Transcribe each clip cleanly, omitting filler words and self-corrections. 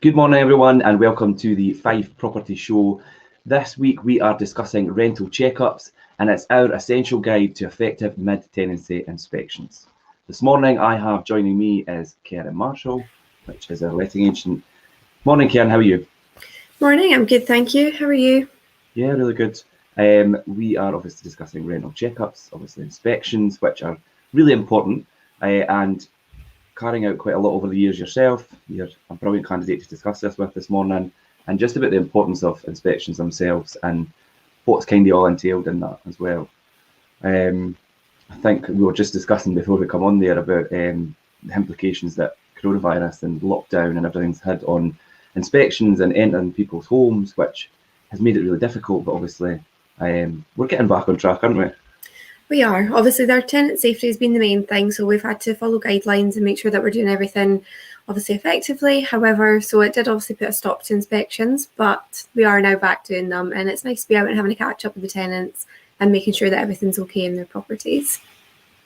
Good morning, everyone, and welcome to the Fife Property Show. This week we are discussing rental checkups, and it's our essential guide to effective mid-tenancy inspections. This morning I have joining me is Karen Marshall, which is our letting agent. Morning, Karen, how are you? Morning, I'm good, thank you. How are you? Yeah, really good. We are obviously discussing rental checkups, obviously inspections, which are really important, and carrying out quite a lot over the years yourself. You're a brilliant candidate to discuss this with this morning, and just about the importance of inspections themselves and what's kind of all entailed in that as well. I think we were just discussing before we come on there about the implications that coronavirus and lockdown and everything's had on inspections and entering people's homes, which has made it really difficult. But obviously, we're getting back on track, aren't we? We are. Obviously, their tenant safety has been the main thing, so we've had to follow guidelines and make sure that we're doing everything obviously effectively. However, so it did obviously put a stop to inspections, but we are now back doing them, and it's nice to be out and having a catch up with the tenants and making sure that everything's okay in their properties.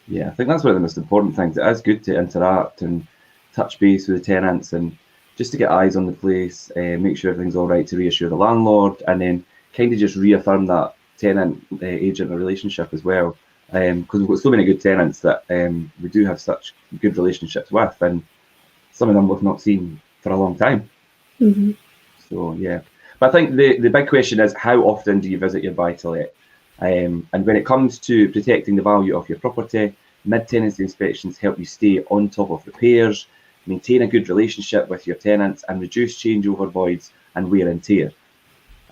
Yeah, I think that's one of the most important things. It is good to interact and touch base with the tenants and just to get eyes on the place, make sure everything's all right, to reassure the landlord, and then kind of just reaffirm that tenant agent relationship as well. Because we've got so many good tenants that we do have such good relationships with, and some of them we've not seen for a long time. Mm-hmm. So yeah, but I think the big question is, how often do you visit your buy-to-let? And when it comes to protecting the value of your property, mid-tenancy inspections help you stay on top of repairs, maintain a good relationship with your tenants, and reduce changeover voids and wear and tear.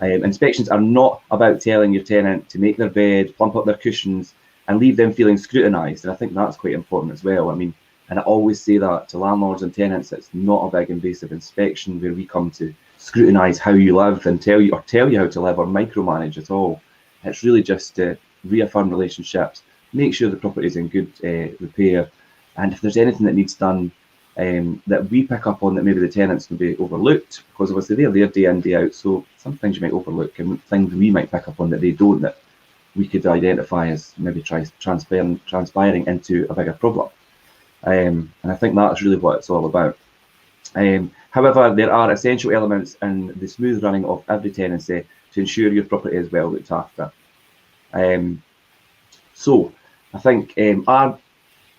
Inspections are not about telling your tenant to make their bed, plump up their cushions, and leave them feeling scrutinised. And I think that's quite important as well. I mean, and I always say that to landlords and tenants, it's not a big invasive inspection where we come to scrutinise how you live and tell you how to live or micromanage at all. It's really just to reaffirm relationships, make sure the property is in good repair, and if there's anything that needs done that we pick up on that maybe the tenants would be overlooked, because obviously they're there day in, day out, so some things you might overlook and things we might pick up on that they don't, that we could identify as maybe transpiring into a bigger problem. And I think that's really what it's all about. However, there are essential elements in the smooth running of every tenancy to ensure your property is well looked after. So I think, are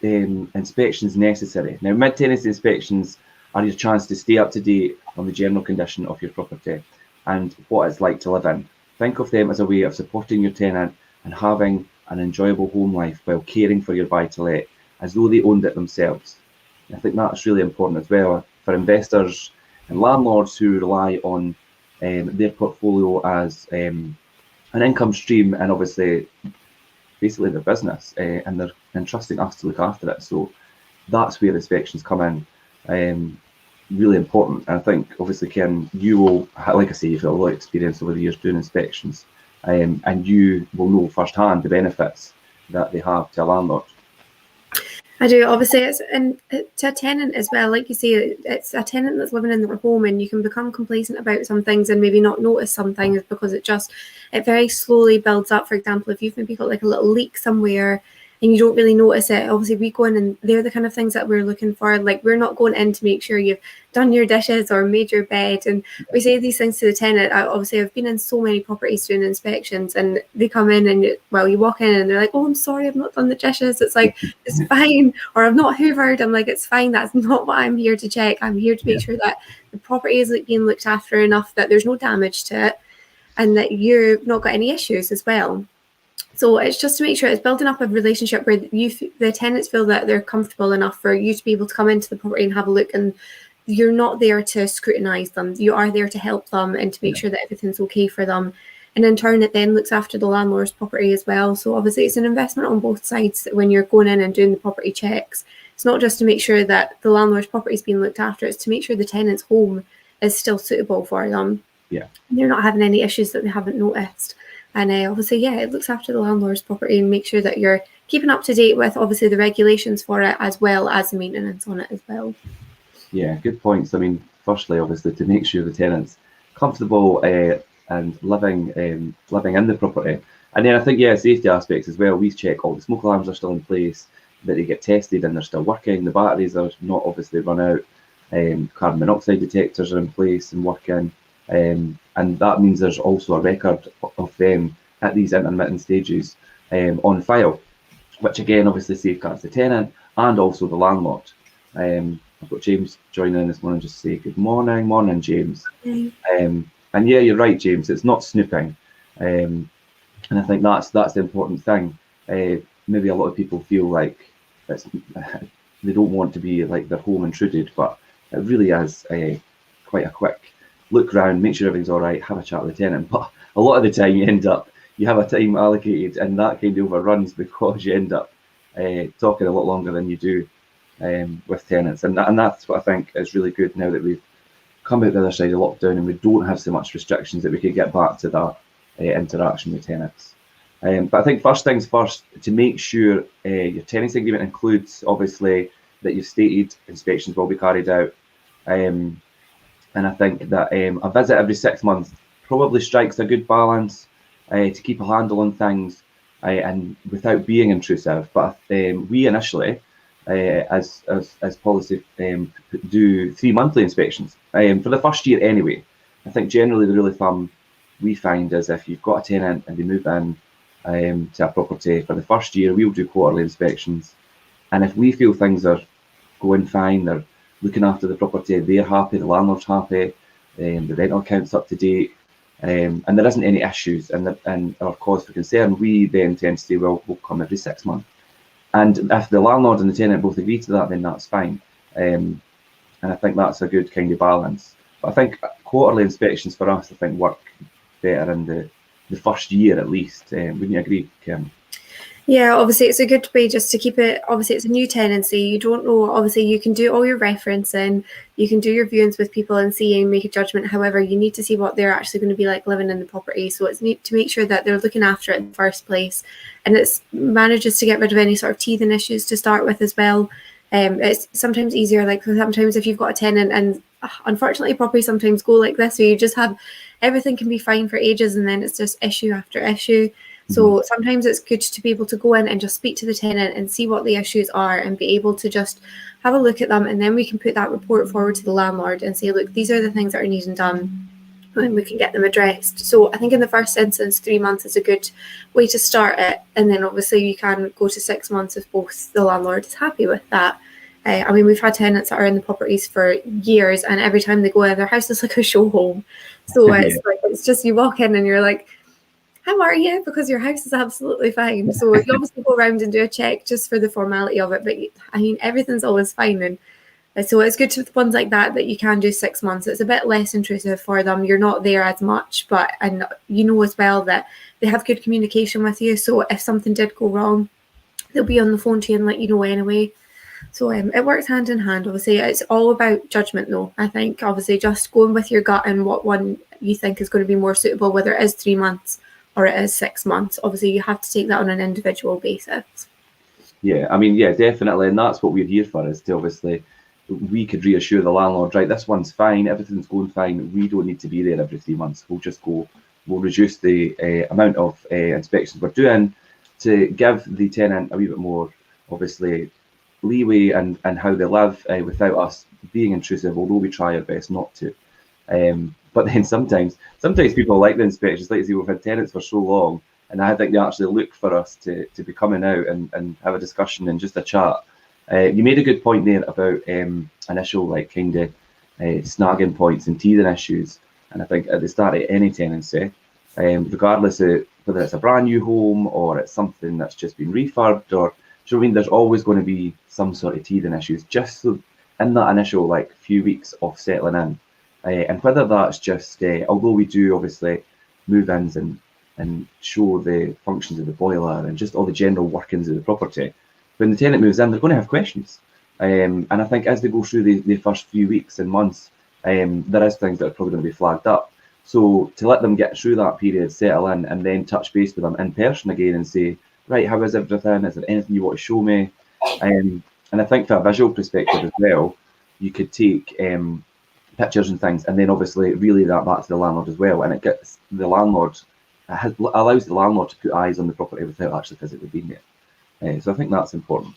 inspections necessary? Now, mid-tenancy inspections are your chance to stay up to date on the general condition of your property and what it's like to live in. Think of them as a way of supporting your tenant and having an enjoyable home life while caring for your buy-to-let as though they owned it themselves. And I think that's really important as well for investors and landlords who rely on their portfolio as an income stream and obviously basically their business, and they're entrusting us to look after it. So that's where inspections come in. Really important. And I think obviously, Ken, you will, like I say, you've got a lot of experience over the years doing inspections, and you will know firsthand the benefits that they have to a landlord. I do. Obviously, it's to a tenant as well. Like you say, it's a tenant that's living in their home, and you can become complacent about some things and maybe not notice some things because it very slowly builds up. For example, if you've maybe got like a little leak somewhere and you don't really notice it, obviously we go in and they're the kind of things that we're looking for. Like, we're not going in to make sure you've done your dishes or made your bed, and we say these things to the tenant. Obviously, I've been in so many properties doing inspections, and they come in and you walk in and they're like, "Oh, I'm sorry, I've not done the dishes." It's like, it's fine. Or I've not hoovered. I'm like, it's fine. That's not what I'm here to check. I'm here to make sure that the property is being looked after enough that there's no damage to it and that you've not got any issues as well. So it's just to make sure it's building up a relationship where the tenants feel that they're comfortable enough for you to be able to come into the property and have a look, and you're not there to scrutinise them. You are there to help them and to make sure that everything's okay for them. And in turn, it then looks after the landlord's property as well. So obviously it's an investment on both sides when you're going in and doing the property checks. It's not just to make sure that the landlord's property is being looked after, it's to make sure the tenant's home is still suitable for them. Yeah. And they're not having any issues that they haven't noticed. And obviously, it looks after the landlord's property and make sure that you're keeping up to date with obviously the regulations for it as well as the maintenance on it as well. Yeah, good points. I mean, firstly, obviously, to make sure the tenant's comfortable and living in the property. And then I think, safety aspects as well. We check all the smoke alarms are still in place, that they get tested and they're still working. The batteries are not obviously run out. carbon monoxide detectors are in place and working, and that means there's also a record of them at these intermittent stages on file, which again obviously safeguards the tenant and also the landlord. I've got James joining in this morning just to say good morning, James. And yeah, you're right, James, it's not snooping. And I think that's the important thing. Maybe a lot of people feel like they don't want to be like their home intruded, but it really is quite a quick look round, make sure everything's all right, have a chat with the tenant. But a lot of the time you have a time allocated and that kind of overruns because you end up talking a lot longer than you do with tenants. And that's what I think is really good now that we've come out the other side of lockdown and we don't have so much restrictions, that we could get back to that interaction with tenants. But I think first things first, to make sure your tenancy agreement includes obviously that you've stated inspections will be carried out. And I think that a visit every 6 months probably strikes a good balance to keep a handle on things and without being intrusive. But we initially, as policy, do 3 monthly inspections for the first year anyway. I think generally the rule of thumb we find is if you've got a tenant and they move in to a property for the first year, we'll do quarterly inspections. And if we feel things are going fine, they're looking after the property, they're happy, the landlord's happy, the rental account's up to date, and there isn't any issues and are cause for concern, we then tend to say, well, we'll come every 6 months. And if the landlord and the tenant both agree to that, then that's fine. And I think that's a good kind of balance. But I think quarterly inspections for us, I think, work better in the first year at least. Wouldn't you agree, Kim? Yeah, obviously it's a good way just to keep it, obviously it's a new tenancy, you don't know, obviously you can do all your referencing, you can do your viewings with people and see and make a judgment. However, you need to see what they're actually going to be like living in the property, so it's neat to make sure that they're looking after it in the first place, and it manages to get rid of any sort of teething issues to start with as well. It's sometimes easier, like sometimes if you've got a tenant, and unfortunately properties sometimes go like this, where you just have everything can be fine for ages and then it's just issue after issue. So sometimes it's good to be able to go in and just speak to the tenant and see what the issues are and be able to just have a look at them, and then we can put that report forward to the landlord and say, look, these are the things that are needing done, and we can get them addressed. So I think in the first instance, 3 months is a good way to start it, and then obviously you can go to 6 months if both the landlord is happy with that. I mean, we've had tenants that are in the properties for years, and every time they go in, their house is like a show home. So it's just, you walk in and you're like, how are you? Because your house is absolutely fine. So you obviously go around and do a check just for the formality of it. But I mean, everything's always fine. And so it's good to ones like that you can do 6 months. It's a bit less intrusive for them. You're not there as much, and you know as well that they have good communication with you. So if something did go wrong, they'll be on the phone to you and let you know anyway. So it works hand in hand. Obviously, it's all about judgment though. I think obviously just going with your gut and what one you think is going to be more suitable, whether it is 3 months or it is 6 months. Obviously, you have to take that on an individual basis. Yeah, I mean, yeah, definitely. And that's what we're here for, is to obviously, we could reassure the landlord, right, this one's fine, everything's going fine, we don't need to be there every 3 months. We'll reduce the amount of inspections we're doing to give the tenant a wee bit more, obviously, leeway and how they live without us being intrusive, although we try our best not to. But then sometimes people like the inspections, like I say, we've had tenants for so long, and I think they actually look for us to be coming out and have a discussion and just a chat. You made a good point there about initial like kind of snagging points and teething issues, and I think at the start of any tenancy, regardless of whether it's a brand new home or it's something that's just been refurbed, or do you know what I mean, there's always going to be some sort of teething issues just so in that initial like few weeks of settling in. And whether that's just, although we do obviously move-ins and show the functions of the boiler and just all the general workings of the property, when the tenant moves in, they're going to have questions. And I think as they go through the first few weeks and months, there is things that are probably going to be flagged up. So to let them get through that period, settle in, and then touch base with them in person again and say, right, how is everything? Is there anything you want to show me? And I think from a visual perspective as well, you could take pictures and things, and then obviously relay that back to the landlord as well, and it gets the landlord, allows the landlord to put eyes on the property without actually physically being there. So I think that's important.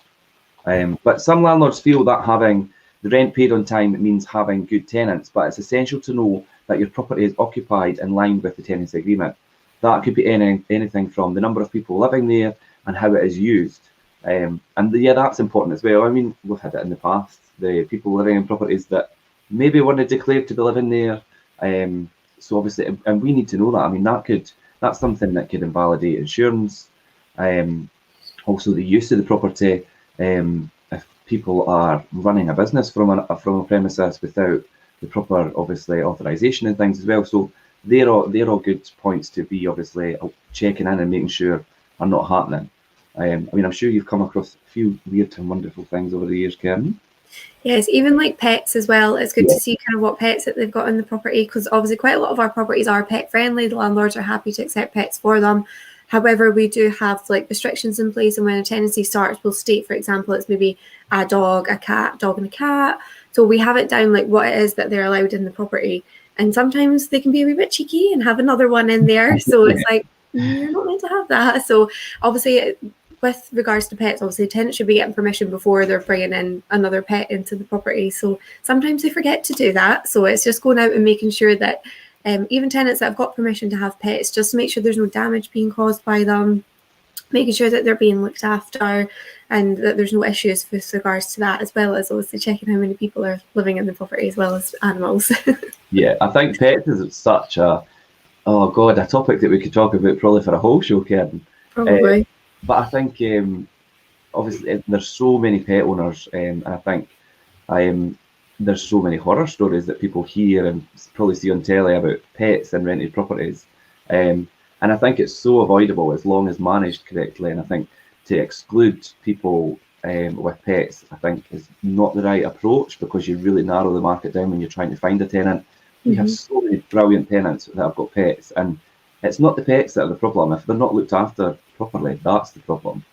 But some landlords feel that having the rent paid on time means having good tenants, but it's essential to know that your property is occupied in line with the tenancy agreement. That could be anything from the number of people living there and how it is used. Yeah, that's important as well. I mean, we've had it in the past, the people living in properties that maybe weren't declared to be living there. So obviously, and we need to know that. I mean, that's something that could invalidate insurance. Also, the use of the property. If people are running a business from a premises without the proper, obviously, authorization and things as well. So they're all good points to be obviously checking in and making sure are not happening. I mean, I'm sure you've come across a few weird and wonderful things over the years, Karen. Yes, even like pets as well. It's good to see kind of what pets that they've got in the property, because obviously quite a lot of our properties are pet friendly. The landlords are happy to accept pets for them. However, we do have like restrictions in place, and when a tenancy starts, we'll state, for example, it's maybe a dog, a cat, dog and a cat. So we have it down like what it is that they're allowed in the property. And sometimes they can be a wee bit cheeky and have another one in there. So it's like, you're not meant to have that. So obviously, with regards to pets, obviously tenants should be getting permission before they're bringing in another pet into the property. So sometimes they forget to do that. So it's just going out and making sure that even tenants that have got permission to have pets, just to make sure there's no damage being caused by them, making sure that they're being looked after and that there's no issues with regards to that, as well as obviously checking how many people are living in the property as well as animals. Yeah, I think pets is such a topic that we could talk about probably for a whole show, Karen. Probably. But I think obviously there's so many pet owners, and I think there's so many horror stories that people hear and probably see on telly about pets and rented properties. And I think it's so avoidable as long as managed correctly. And I think to exclude people with pets, I think is not the right approach, because you really narrow the market down when you're trying to find a tenant. We have so many brilliant tenants that have got pets, and it's not the pets that are the problem. If they're not looked after properly, that's the problem.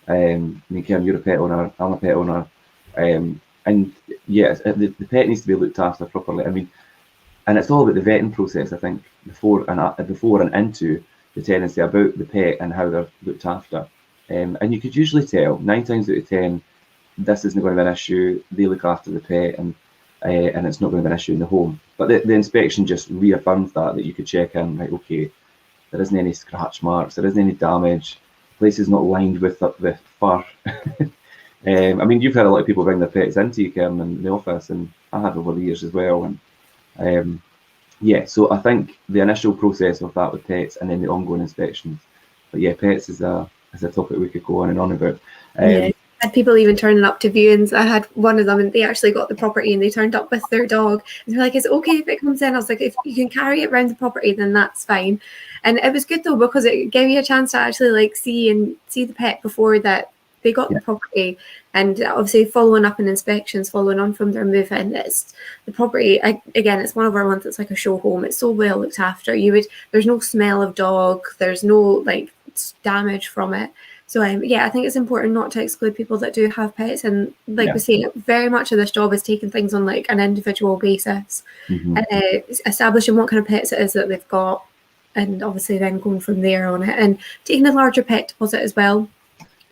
I mean, Kim, you're a pet owner, I'm a pet owner. And yes, the pet needs to be looked after properly. I mean, and it's all about the vetting process, I think, before and into the tenancy about the pet and how they're looked after. And you could usually tell 9 times out of 10, this isn't going to be an issue. They look after the pet, and it's not going to be an issue in the home. But the inspection just reaffirms that you could check in, right? Okay, there isn't any scratch marks, there isn't any damage. The place is not lined with fur. I mean, you've had a lot of people bring their pets into you, Kim, in the office, and I have over the years as well. And yeah, so I think the initial process of that with pets, and then the ongoing inspections. But yeah, pets is a topic we could go on and on about. Yeah. I had people even turning up to viewings. I had one of them, and they actually got the property, and they turned up with their dog. And they're like, "Is it okay if it comes in?" I was like, "If you can carry it around the property, then that's fine." And it was good though, because it gave me a chance to actually like see the pet before that they got the property, and obviously following up on inspections, following on from their move in. It's the property again. It's one of our ones that's like a show home. It's so well looked after. There's no smell of dog. There's no like damage from it. So yeah, I think it's important not to exclude people that do have pets, and like we say, very much of this job is taking things on like an individual basis, and establishing what kind of pets it is that they've got, and obviously then going from there on it, and taking a larger pet deposit as well.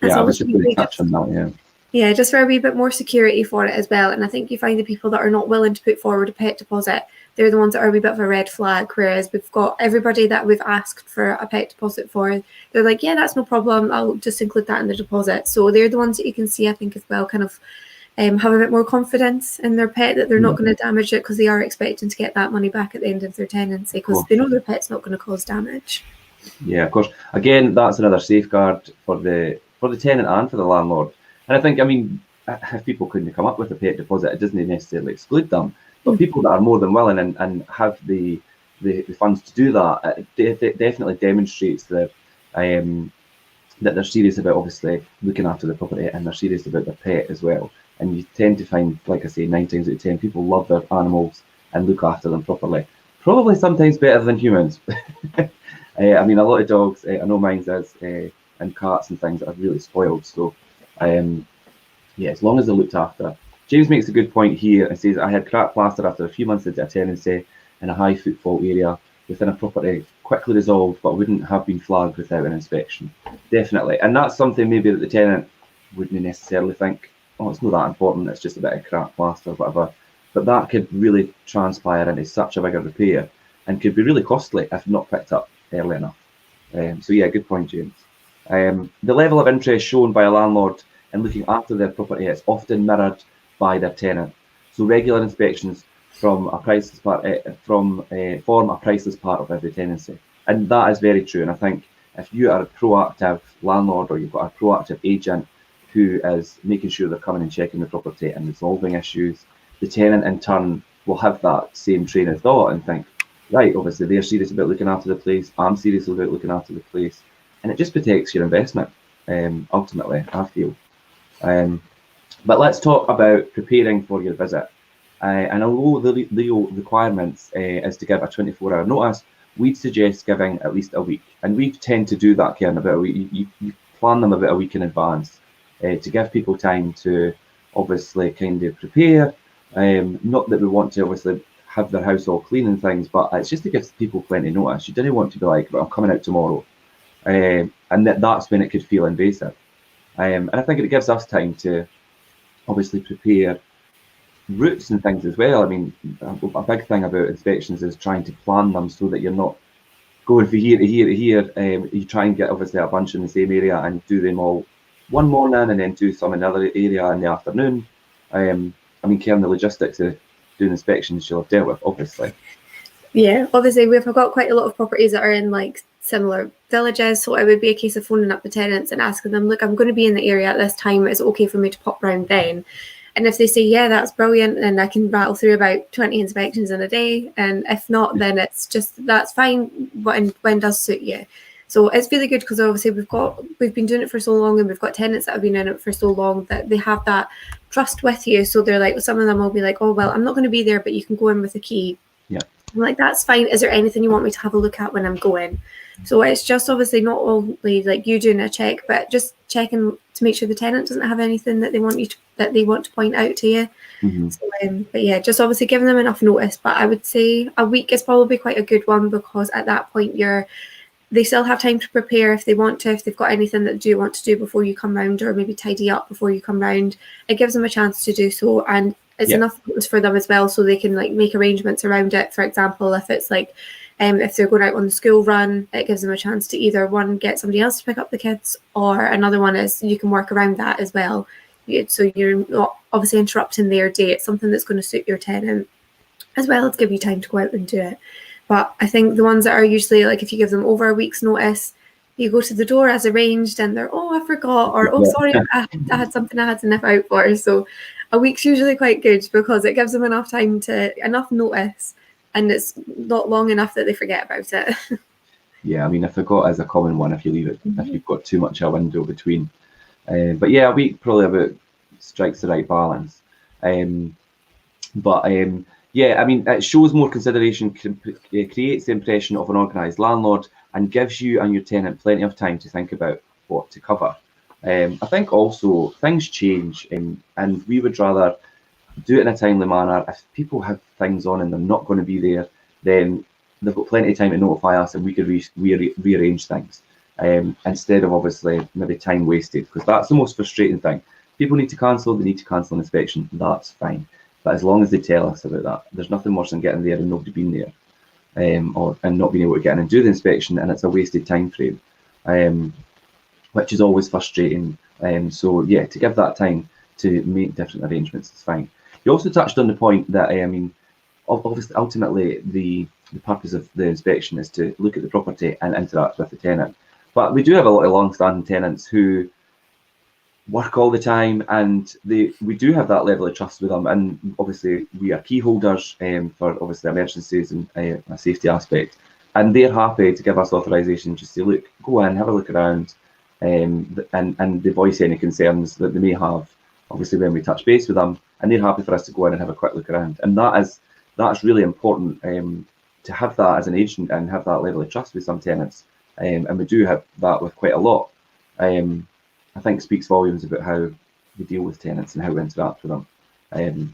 I was just going to touch on that, Yeah, just for a wee bit more security for it as well. And I think you find the people that are not willing to put forward a pet deposit, they're the ones that are a wee bit of a red flag. Whereas we've got everybody that we've asked for a pet deposit for, they're like, yeah, that's no problem. I'll just include that in the deposit. So they're the ones that you can see, I think, as well, kind of have a bit more confidence in their pet, that they're not going to damage it, because they are expecting to get that money back at the end of their tenancy, because they know their pet's not going to cause damage. Yeah, of course. Again, that's another safeguard for the tenant and for the landlord. And I think, I mean, if people couldn't come up with a pet deposit, it doesn't necessarily exclude them. But people that are more than willing and have the funds to do that, it definitely demonstrates that they're serious about obviously looking after the property, and they're serious about their pet as well. And you tend to find, like I say, 9 times out of 10, people love their animals and look after them properly. Probably sometimes better than humans. I mean, a lot of dogs, I know mine does, and cats and things are really spoiled. So, yeah, as long as they're looked after. James makes a good point here and says, I had cracked plaster after a few months into a tenancy in a high footfall area within a property, quickly resolved, but wouldn't have been flagged without an inspection. Definitely. And that's something maybe that the tenant wouldn't necessarily think. oh, it's not that important, it's just a bit of cracked plaster or whatever. But that could really transpire into such a bigger repair and could be really costly if not picked up early enough. So yeah, good point, James. The level of interest shown by a landlord in looking after their property is often mirrored by their tenant. So regular inspections form a priceless part of every tenancy, and that is very true. And I think if you are a proactive landlord or you've got a proactive agent who is making sure they're coming and checking the property and resolving issues, the tenant in turn will have that same train of thought and think, right, obviously they're serious about looking after the place, I'm serious about looking after the place, and it just protects your investment, ultimately, I feel. But let's talk about preparing for your visit. And although the legal requirements is to give a 24-hour notice, we'd suggest giving at least a week. And we tend to do that, Karen, about a week. You plan them about a week in advance to give people time to obviously kind of prepare. Not that we want to obviously have their house all clean and things, but it's just to give people plenty of notice. You didn't want to be like, well, I'm coming out tomorrow. And that's when it could feel invasive. And I think it gives us time to obviously prepare routes and things as well. I mean, a big thing about inspections is trying to plan them so that you're not going from here to here to here. You try and get obviously a bunch in the same area and do them all one morning and then do some in another area in the afternoon. I mean, Karen, the logistics of doing inspections you'll have dealt with, obviously. Yeah, obviously we've got quite a lot of properties that are in like similar villages, so it would be a case of phoning up the tenants and asking them, look, I'm going to be in the area at this time, is it okay for me to pop round then? And if they say, yeah, that's brilliant, and I can rattle through about 20 inspections in a day, and if not, then it's just, that's fine, when does suit you. So it's really good because obviously we've been doing it for so long, and we've got tenants that have been in it for so long that they have that trust with you. So they're like, some of them will be like, oh, well, I'm not going to be there, but you can go in with a key. Yeah. I'm like, that's fine. Is there anything you want me to have a look at when I'm going? So it's just obviously not only like you doing a check, but just checking to make sure the tenant doesn't have anything that they want to point out to you. Mm-hmm. So, but yeah, just obviously giving them enough notice. But I would say a week is probably quite a good one, because at that point they still have time to prepare if they want to, if they've got anything that they do want to do before you come round, or maybe tidy up before you come round. It gives them a chance to do so, and it's enough notice for them as well, so they can like make arrangements around it. For example, if it's like if they're going out on the school run, it gives them a chance to either one, get somebody else to pick up the kids, or another one is you can work around that as well. So you're not obviously interrupting their day. It's something that's going to suit your tenant, as well as give you time to go out and do it. But I think the ones that are usually like, if you give them over a week's notice, you go to the door as arranged and they're, oh, I forgot, or oh, sorry, I had something I had to nip out for. So a week's usually quite good because it gives them enough notice, and it's not long enough that they forget about it. Yeah, I mean, I forgot is a common one if you leave it, if you've got too much a window between. But yeah, a week probably about strikes the right balance. Yeah, I mean, it shows more consideration, creates the impression of an organised landlord, and gives you and your tenant plenty of time to think about what to cover. I think also things change, and we would rather do it in a timely manner. If people have things on and they're not going to be there, then they've got plenty of time to notify us, and we could rearrange things instead of obviously maybe time wasted, because that's the most frustrating thing. People need to cancel, they need to cancel an inspection, that's fine. But as long as they tell us about that, there's nothing worse than getting there and nobody being there, and not being able to get in and do the inspection, and it's a wasted time frame, which is always frustrating. So yeah, to give that time to make different arrangements is fine. You also touched on the point that I mean, obviously, ultimately, the purpose of the inspection is to look at the property and interact with the tenant. But we do have a lot of long-standing tenants who work all the time, and we do have that level of trust with them, and obviously we are key holders for obviously emergencies and a safety aspect, and they're happy to give us authorization just to look, go in, have a look around, and they voice any concerns that they may have, obviously when we touch base with them, and they're happy for us to go in and have a quick look around. And that's really important, to have that as an agent and have that level of trust with some tenants, and we do have that with quite a lot. I think speaks volumes about how we deal with tenants and how we interact with them.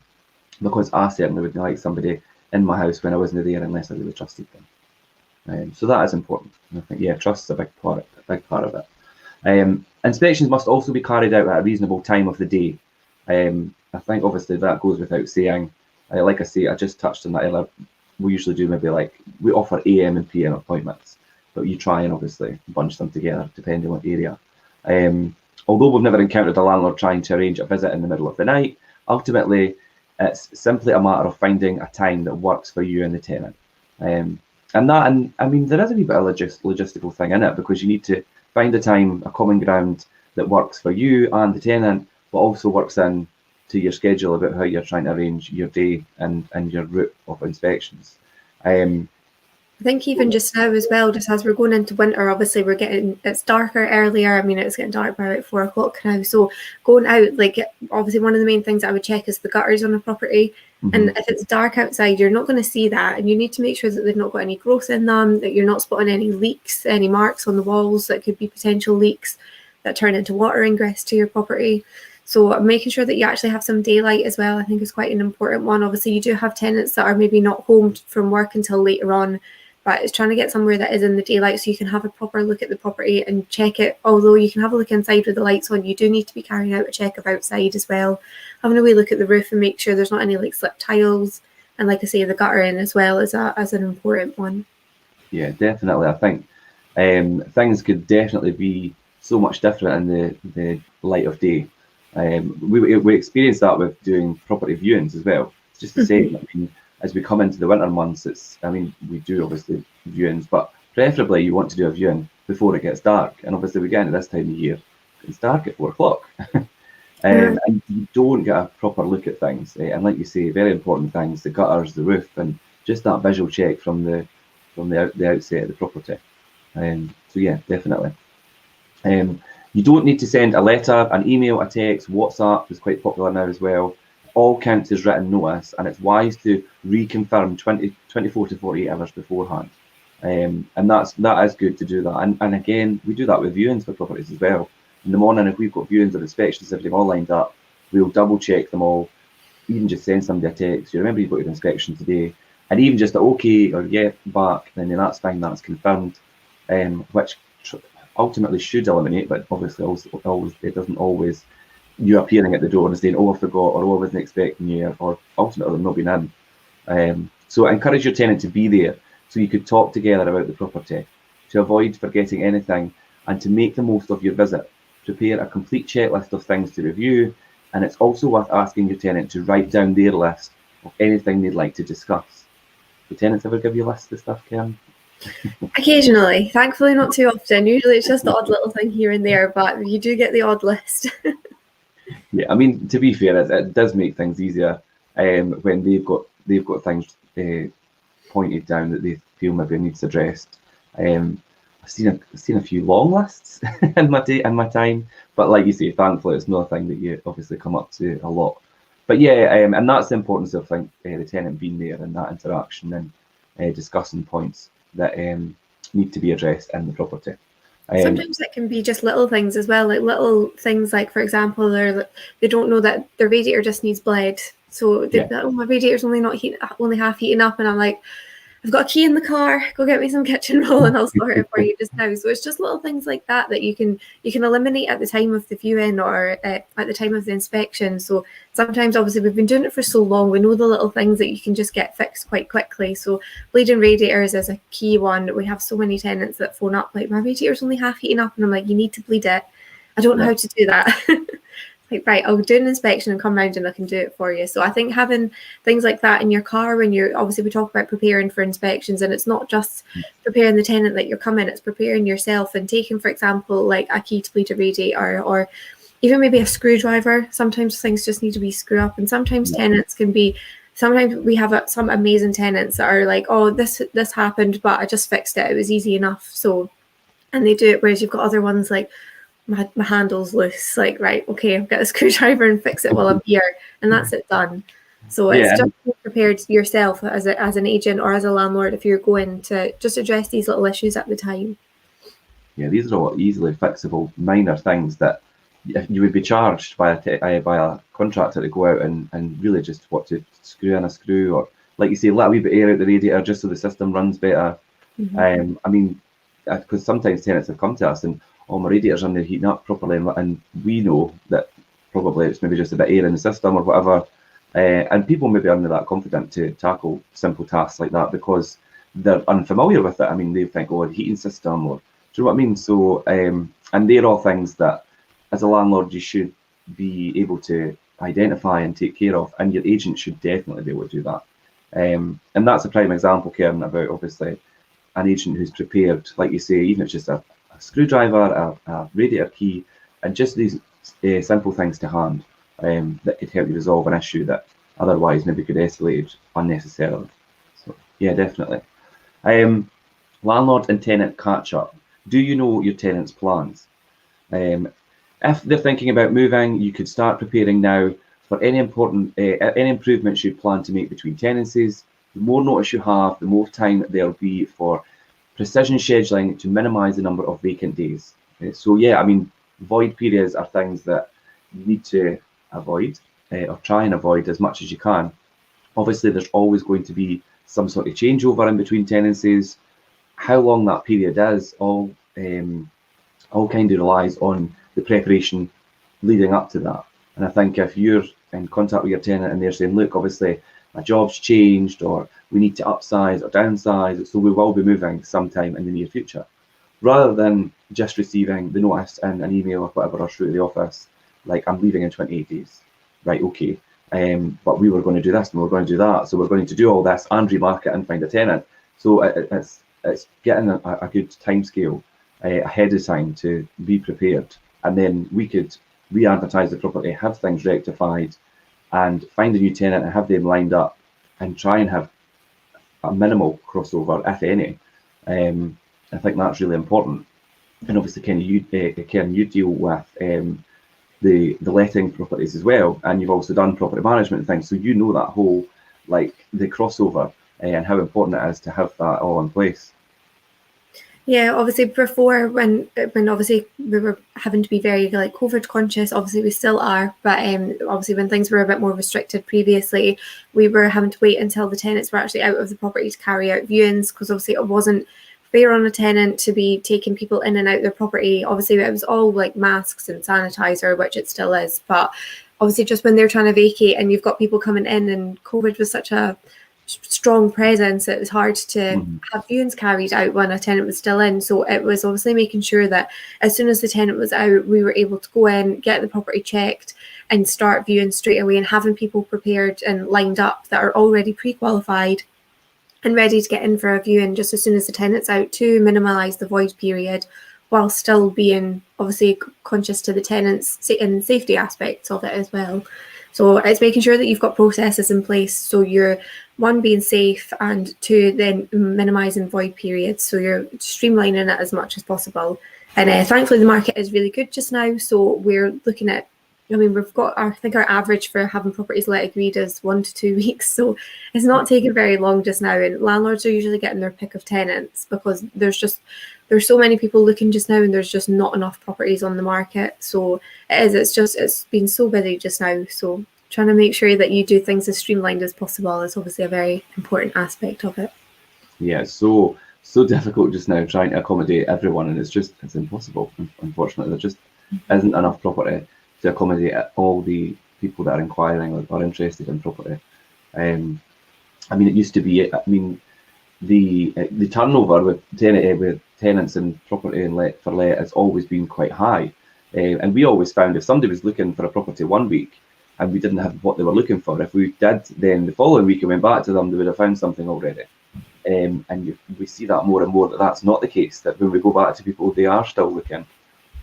Because I certainly wouldn't like somebody in my house when I wasn't there unless I really trusted them. So that is important. And I think, yeah, trust is a big part of it. Inspections must also be carried out at a reasonable time of the day. I think obviously that goes without saying. Like I say, I just touched on that earlier. We usually do maybe like, we offer AM and PM appointments, but you try and obviously bunch them together depending on area. Although we've never encountered a landlord trying to arrange a visit in the middle of the night, ultimately it's simply a matter of finding a time that works for you and the tenant. And I mean, there is a wee bit of logistical thing in it, because you need to find a time, a common ground that works for you and the tenant, but also works in to your schedule about how you're trying to arrange your day and your route of inspections. I think even just now as well, just as we're going into winter, obviously it's darker earlier. I mean, it's getting dark by about 4 o'clock now. So going out, like, obviously one of the main things I would check is the gutters on the property. And if it's dark outside, you're not going to see that. And you need to make sure that they've not got any growth in them, that you're not spotting any leaks, any marks on the walls that could be potential leaks that turn into water ingress to your property. So making sure that you actually have some daylight as well, I think, is quite an important one. Obviously, you do have tenants that are maybe not home from work until later on, but it's trying to get somewhere that is in the daylight so you can have a proper look at the property and check it. Although you can have a look inside with the lights on, you do need to be carrying out a check of outside as well. Having a wee look at the roof and make sure there's not any like slip tiles. And like I say, the guttering as well is an important one. Yeah, definitely. I think things could definitely be so much different in the light of day. We experience that with doing property viewings as well. It's just the same. I mean, as we come into the winter months, we do obviously viewings, but preferably you want to do a viewing before it gets dark. And obviously we get into this time of year, it's dark at 4 o'clock. And you don't get a proper look at things. And like you say, very important things, the gutters, the roof, and just that visual check from the outset of the property. So yeah, definitely. You don't need to send a letter, an email, a text. WhatsApp is quite popular now as well. All counts as written notice, and it's wise to reconfirm 24 to 48 hours beforehand. And that is good to do that. And again, we do that with viewings for properties as well. In the morning, if we've got viewings or inspections, if they've all lined up, we'll double check them all. Even just send somebody a text. You remember you've got your inspection today, and even just a okay or yeah back, then that's fine. That's confirmed, which ultimately should eliminate, but obviously always it doesn't always. You appearing at the door and saying, "Oh, I forgot," or "Oh, I wasn't expecting you," or ultimately them not being in. So encourage your tenant to be there, so you could talk together about the property, to avoid forgetting anything, and to make the most of your visit. Prepare a complete checklist of things to review, and it's also worth asking your tenant to write down their list of anything they'd like to discuss. Do tenants ever give you lists of stuff, Karen? Occasionally, thankfully not too often. Usually it's just the odd little thing here and there, but you do get the odd list. Yeah, I mean, to be fair, it does make things easier when they've got things pointed down that they feel maybe needs addressed. I've seen a few long lists in my time, but like you say, thankfully it's not a thing that you obviously come up to a lot. But yeah, and that's the importance of the tenant being there and that interaction and discussing points that need to be addressed in the property. Sometimes it can be just little things as well, like little things like, for example, they don't know that their radiator just needs bled. So they're like, "Oh, my radiator's only half heating up," and I'm like, "I've got a key in the car. Go get me some kitchen roll, and I'll sort it for you just now." So it's just little things like that you can eliminate at the time of the viewing or at the time of the inspection. So sometimes, obviously, we've been doing it for so long, we know the little things that you can just get fixed quite quickly. So bleeding radiators is a key one. We have so many tenants that phone up like, "My radiator's only half heating up," and I'm like, "You need to bleed it. I don't know how to do that." Like, right, I'll do an inspection and come round and I can do it for you. So I think having things like that in your car when you're, obviously we talk about preparing for inspections, and it's not just preparing the tenant that you're coming, it's preparing yourself and taking, for example, like a key to bleed a radiator, or even maybe a screwdriver. Sometimes things just need to be screw up, and sometimes tenants can be, sometimes we have some amazing tenants that are like, "Oh, this happened, but I just fixed it. It was easy enough." So, and they do it, whereas you've got other ones like, my handle's loose, like, right, okay, I'll get a screwdriver and fix it while I'm here, and that's it done. So it's just being prepared yourself as an agent or as a landlord if you're going to just address these little issues at the time. Yeah, these are all easily fixable minor things that you would be charged by a contractor to go out and really just what to screw in a screw, or like you say, let a wee bit of air out the radiator just so the system runs better. I mean, because sometimes tenants have come to us and, "Oh, my radiators aren't heating up properly," and we know that probably it's maybe just a bit air in the system or whatever. And people maybe aren't that confident to tackle simple tasks like that because they're unfamiliar with it. I mean, they think, oh, the heating system, or do you know what I mean? So, and they're all things that, as a landlord, you should be able to identify and take care of, and your agent should definitely be able to do that. And that's a prime example, Karen, about obviously an agent who's prepared, like you say, even if it's just a screwdriver, a radiator key, and just these simple things to hand that could help you resolve an issue that otherwise maybe could escalate unnecessarily. So yeah, definitely. Landlord and tenant catch up. Do you know your tenant's plans? If they're thinking about moving, you could start preparing now for any improvements you plan to make between tenancies. The more notice you have, the more time there'll be for precision scheduling to minimise the number of vacant days. So yeah, I mean, void periods are things that you need to avoid or try and avoid as much as you can. Obviously, there's always going to be some sort of changeover in between tenancies. How long that period is all kind of relies on the preparation leading up to that. And I think if you're in contact with your tenant and they're saying, look, obviously my job's changed, or we need to upsize or downsize, so we will be moving sometime in the near future, rather than just receiving the notice in an email or whatever, or through the office, like, I'm leaving in 28 days. Right, okay. But we were going to do this and we were going to do that, so we're going to do all this and remarket and find a tenant. So it's getting a good time scale ahead of time to be prepared, and then we could re-advertise the property, have things rectified, and find a new tenant and have them lined up, and try and have a minimal crossover, if any. I think that's really important. And obviously, Ken, you deal with the letting properties as well, and you've also done property management and things, so you know that whole, like, the crossover and how important it is to have that all in place. Yeah, obviously before, when obviously we were having to be very like COVID conscious, obviously we still are, but obviously when things were a bit more restricted previously, we were having to wait until the tenants were actually out of the property to carry out viewings, because obviously it wasn't fair on a tenant to be taking people in and out their property. Obviously it was all like masks and sanitizer, which it still is, but obviously just when they're trying to vacate and you've got people coming in, and COVID was such a strong presence, it was hard to have viewings carried out when a tenant was still in. So it was obviously making sure that as soon as the tenant was out, we were able to go in, get the property checked, and start viewing straight away, and having people prepared and lined up that are already pre-qualified and ready to get in for a viewing just as soon as the tenant's out, to minimise the void period, while still being obviously conscious to the tenants and safety aspects of it as well. So it's making sure that you've got processes in place, so you're, one, being safe, and two, then minimising void periods, so you're streamlining it as much as possible. And thankfully the market is really good just now, so we're looking at, I mean, we've got I think our average for having properties let agreed is 1 to 2 weeks, so it's not taking very long just now, and landlords are usually getting their pick of tenants because there's so many people looking just now, and there's just not enough properties on the market. So it's been so busy just now, so trying to make sure that you do things as streamlined as possible is obviously a very important aspect of it. Yeah, so difficult just now trying to accommodate everyone, and it's impossible. Unfortunately, there just isn't enough property to accommodate all the people that are inquiring or interested in property. I mean, it used to be, I mean, the turnover with tenants and property and let has always been quite high, and we always found if somebody was looking for a property one week and we didn't have what they were looking for, if we did then the following week and went back to them, they would have found something already. And we see that more and more, that's not the case, that when we go back to people, they are still looking.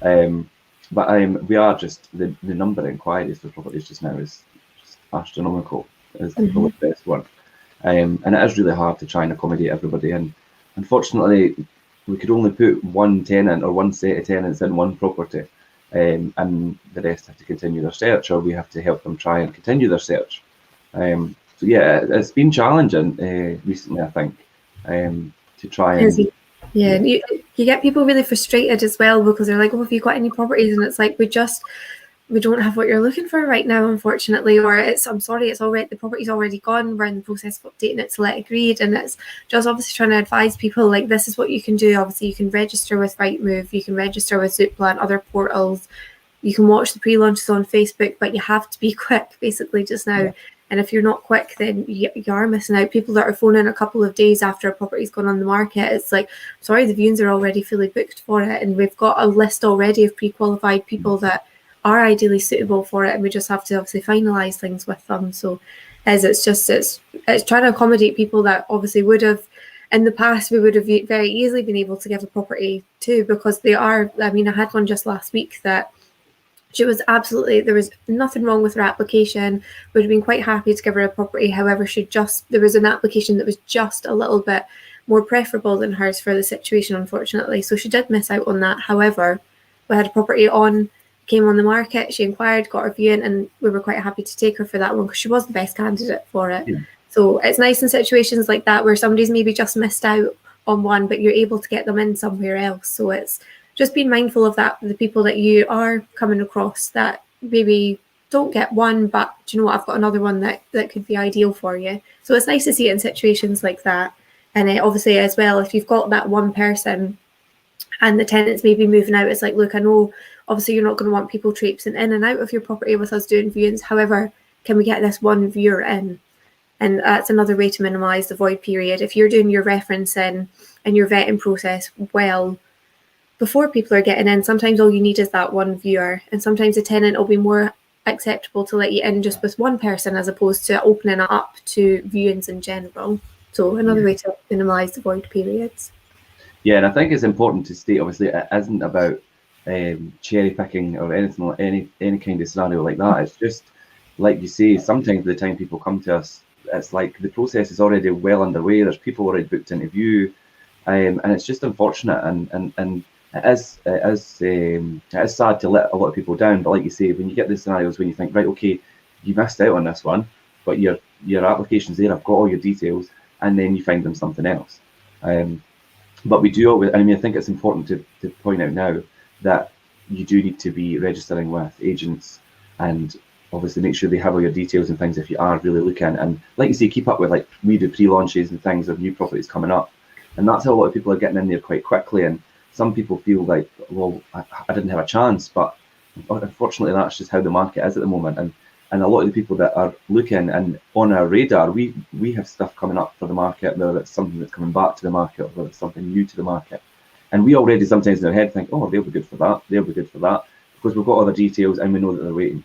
But we are just, the number of inquiries for properties just now is just astronomical, is the best word. And it is really hard to try and accommodate everybody. And unfortunately, we could only put one tenant or one set of tenants in one property, and the rest have to continue their search, or we have to help them try and continue their search. So yeah, it's been challenging recently, I think, to try and... Yeah, you get people really frustrated as well, because they're like, oh, have you got any properties? And it's like, we don't have what you're looking for right now, unfortunately, or I'm sorry, it's already, the property's already gone, we're in the process of updating it to let agreed. And it's just obviously trying to advise people, like, this is what you can do. Obviously you can register with Rightmove, you can register with Zoopla and other portals, you can watch the pre-launches on Facebook, but you have to be quick basically just now. Yeah. And if you're not quick, then you are missing out. People that are phoning a couple of days after a property's gone on the market, it's like, sorry, the viewings are already fully booked for it, and we've got a list already of pre-qualified people that are ideally suitable for it, and we just have to obviously finalise things with them. So it's trying to accommodate people that obviously would have, in the past, we would have very easily been able to give a property to, because they are, I mean, I had one just last week that she was absolutely, there was nothing wrong with her application, would have been quite happy to give her a property. However, there was an application that was just a little bit more preferable than hers for the situation, unfortunately. So she did miss out on that. However, we had a property came on the market, she inquired, got her viewing, and we were quite happy to take her for that one because she was the best candidate for it. Yeah. So it's nice in situations like that where somebody's maybe just missed out on one, but you're able to get them in somewhere else. So it's just being mindful of that, the people that you are coming across that maybe don't get one, but do you know what, I've got another one that could be ideal for you. So it's nice to see it in situations like that. And obviously as well, if you've got that one person and the tenants may be moving out, it's like, look, I know obviously you're not going to want people traipsing in and out of your property with us doing viewings. However, can we get this one viewer in? And that's another way to minimise the void period. If you're doing your referencing and your vetting process well before people are getting in, sometimes all you need is that one viewer. And sometimes a tenant will be more acceptable to let you in just with one person as opposed to opening it up to viewings in general. So another way to minimise the void periods. Yeah, and I think it's important to state, obviously, it isn't about cherry picking or anything like any kind of scenario like that. It's just, like you say, sometimes by the time people come to us, it's like the process is already well underway. There's people already booked into view, and it's just unfortunate, and it is sad to let a lot of people down. But like you say, when you get the scenarios when you think, right, okay, you missed out on this one, but your application's there, I've got all your details, and then you find them something else. But we do always, I mean, I think it's important to point out now that you do need to be registering with agents and obviously make sure they have all your details and things if you are really looking. And like you say, keep up with, like, we do pre-launches and things of new properties coming up. And that's how a lot of people are getting in there quite quickly. And some people feel like, well, I didn't have a chance, but unfortunately that's just how the market is at the moment. And a lot of the people that are looking and on our radar, we have stuff coming up for the market, whether it's something that's coming back to the market or whether it's something new to the market. And we already sometimes in our head think, oh, they'll be good for that, they'll be good for that, because we've got all the details and we know that they're waiting.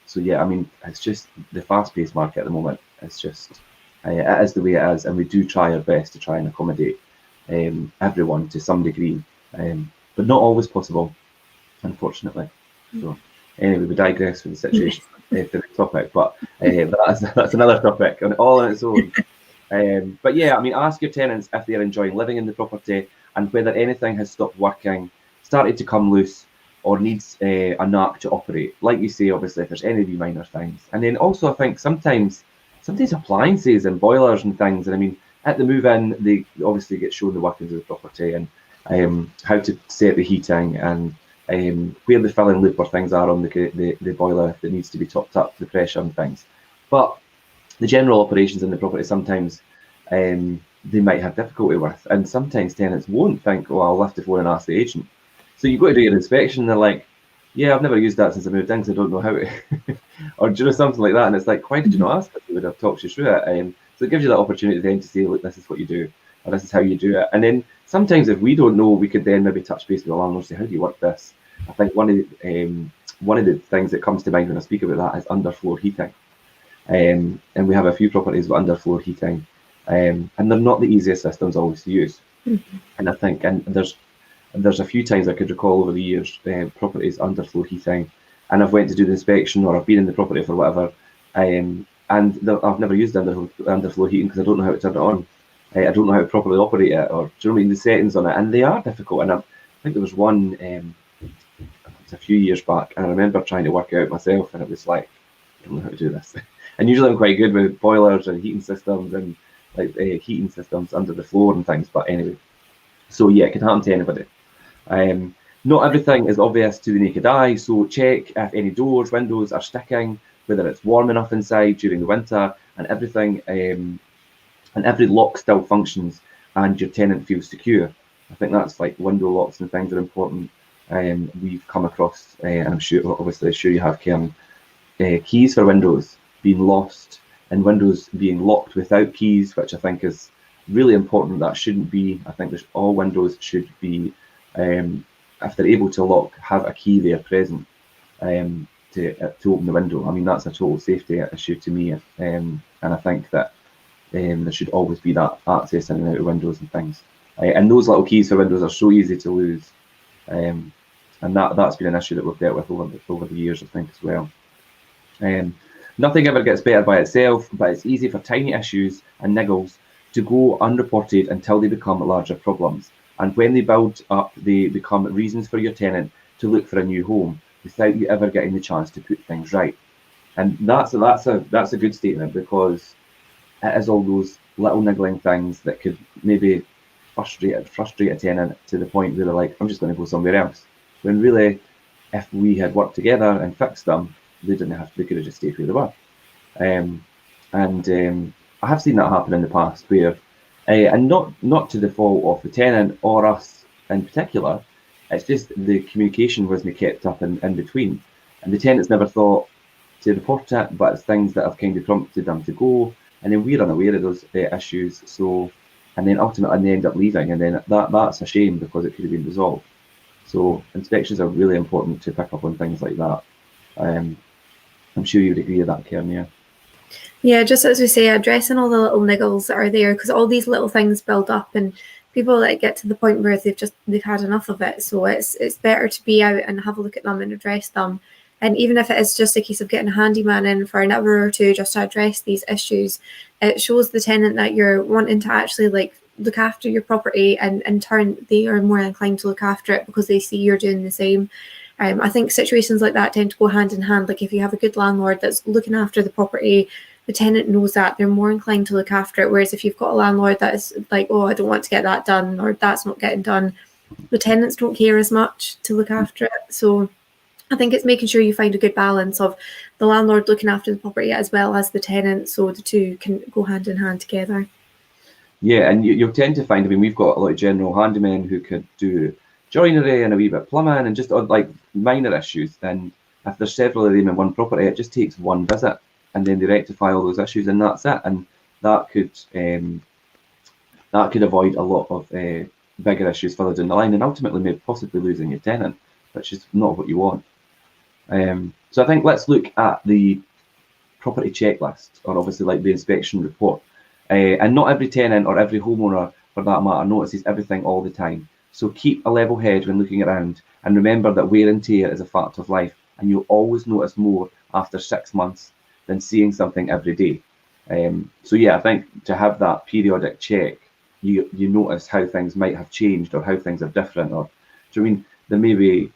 So yeah, I mean, it's just the fast-paced market at the moment. It's just, it is the way it is, and we do try our best to try and accommodate everyone to some degree, but not always possible, unfortunately. So anyway, we digress from the situation for the topic, but that's another topic and all on its own. But yeah, I mean, ask your tenants if they're enjoying living in the property and whether anything has stopped working, started to come loose, or needs a knock to operate. Like you say, obviously, if there's any of you minor things. And then also, I think sometimes appliances and boilers and things, and I mean, at the move-in, they obviously get shown the workings of the property and how to set the heating and where the filling loop or things are on the boiler if it needs to be topped up, the pressure and things. But the general operations in the property sometimes they might have difficulty with, and sometimes tenants won't think, oh, I'll lift the phone and ask the agent. So you go to do your inspection and they're like, yeah, I've never used that since I moved in because I don't know how to, or do you know, something like that. And it's like, why did you not ask us? We would have talked you through it. So it gives you that opportunity then to say, look, this is what you do, or this is how you do it. And then sometimes if we don't know, we could then maybe touch base with the landlord and say, how do you work this? I think one of the things that comes to mind when I speak about that is underfloor heating. And we have a few properties with underfloor heating, and they're not the easiest systems always to use. And I think, and there's a few times I could recall over the years, properties underfloor heating, and I've went to do the inspection or I've been in the property for whatever, and I've never used underfloor heating because I don't know how to turn it on. I don't know how to properly operate it, or do you know what I mean, the settings on it, and they are difficult. And I think there was one, it was a few years back, and I remember trying to work it out myself, and it was like, I don't know how to do this. And usually I'm quite good with boilers and heating systems and like heating systems under the floor and things. But anyway, so yeah, it can happen to anybody. Not everything is obvious to the naked eye, so check if any doors, windows are sticking, whether it's warm enough inside during the winter, and everything, and every lock still functions and your tenant feels secure. I think that's like window locks and things are important. we've come across, and I'm sure, obviously, you have, Karen, keys for windows being lost and windows being locked without keys, which I think is really important. That shouldn't be. I think all windows should be, if they're able to lock, have a key there present to open the window. I mean, that's a total safety issue to me, and I think that there should always be that access in and out of windows and things. And those little keys for windows are so easy to lose, and that's been an issue that we've dealt with over the years, I think, as well. Nothing ever gets better by itself, but it's easy for tiny issues and niggles to go unreported until they become larger problems. And when they build up, they become reasons for your tenant to look for a new home without you ever getting the chance to put things right. And that's a good statement, because it is all those little niggling things that could maybe frustrate a tenant to the point where they're like, I'm just going to go somewhere else. When really, if we had worked together and fixed them, they could have just stayed where they were. I have seen that happen in the past, where, and not to the fault of the tenant or us in particular, it's just the communication wasn't kept up in between, and the tenants never thought to report it, but it's things that have kind of prompted them to go, and then we're unaware of those issues. So, and then ultimately they end up leaving, and then that's a shame, because it could have been resolved. So inspections are really important to pick up on things like that. I'm sure you would agree with that, Karen. Yeah. Yeah, just as we say, addressing all the little niggles that are there, because all these little things build up, and people that get to the point where they've had enough of it. So it's better to be out and have a look at them and address them. And even if it is just a case of getting a handyman in for an hour or two just to address these issues, it shows the tenant that you're wanting to actually look after your property, and in turn they are more inclined to look after it because they see you're doing the same. I think situations like that tend to go hand in hand. Like if you have a good landlord that's looking after the property, the tenant knows that, they're more inclined to look after it. Whereas if you've got a landlord that is like, oh, I don't want to get that done, or that's not getting done, the tenants don't care as much to look after it. So I think it's making sure you find a good balance of the landlord looking after the property as well as the tenant, so the two can go hand in hand together. Yeah, and you'll tend to find, I mean, we've got a lot of general handymen who could do joinery and a wee bit of plumbing and just like minor issues. And if there's several of them in one property, it just takes one visit, and then they rectify all those issues, and that's it. And that could avoid a lot of bigger issues further down the line, and ultimately maybe possibly losing your tenant, which is not what you want. So I think let's look at the property checklist, or obviously like the inspection report. And not every tenant or every homeowner, for that matter, notices everything all the time. So keep a level head when looking around, and remember that wear and tear is a fact of life, and you'll always notice more after 6 months than seeing something every day. So yeah, I think to have that periodic check, you notice how things might have changed or how things are different. Or do you mean there may be